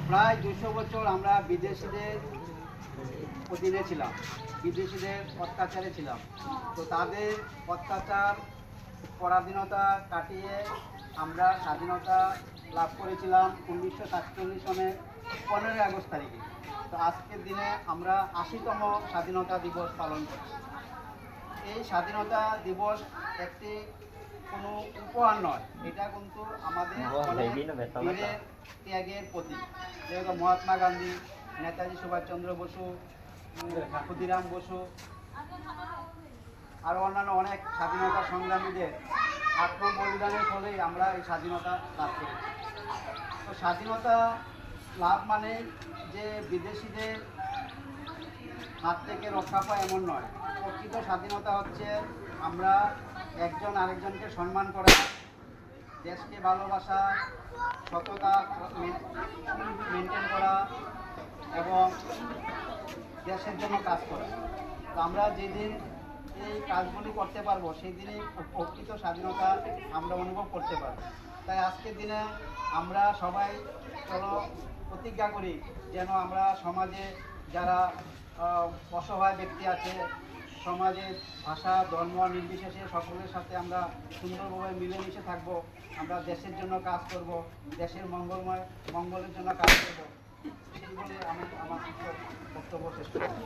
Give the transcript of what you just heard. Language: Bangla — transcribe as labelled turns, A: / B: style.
A: প্রায় 200 বছর আমরা বিদেশিদের অধীনে ছিলাম, বিদেশিদের অত্যাচারে ছিলাম। তো তাদের অত্যাচার পরাধীনতা কাটিয়ে আমরা স্বাধীনতা লাভ করেছিলাম 1947 সনের 15ই আগস্ট তারিখে। তো আজকের দিনে আমরা 80তম স্বাধীনতা দিবস পালন করছি। এই স্বাধীনতা দিবস একটি কোনো উপহার নয়, এটা কিন্তু আমাদের বীরের ত্যাগের প্রতীক। যেরকম মহাত্মা গান্ধী, নেতাজি সুভাষচন্দ্র বসু, ক্ষুদিরাম বসু, আরও অন্যান্য অনেক স্বাধীনতা সংগ্রামীদের আত্মবলিদানের ফলেই আমরা এই স্বাধীনতা লাভ করি। তো স্বাধীনতা লাভ মানে যে বিদেশিদের হাত থেকে রক্ষা পায় এমন নয়। প্রকৃত স্বাধীনতা হচ্ছে আমরা একজন আরেকজনকে সম্মান করা, দেশকে ভালোবাসা, সততা মেনটেন করা এবং দেশের জন্য কাজ করা। তো আমরা যেদিন এই কাজগুলি করতে পারবো সেই দিনই প্রকৃত স্বাধীনতা আমরা অনুভব করতে পারবো। তাই আজকের দিনে আমরা সবাই চলো প্রতিজ্ঞা করি যেন আমরা সমাজে যারা অসহায় ব্যক্তি আছে, সমাজে ভাষা ধর্ম নির্বিশেষে সকলের সাথে আমরা সুন্দরভাবে মিলেমিশে থাকব। আমরা দেশের জন্য কাজ করব, দেশের মঙ্গলের জন্য কাজ করব। সেই বলে আমি আমার বক্তব্য শেষ করছি।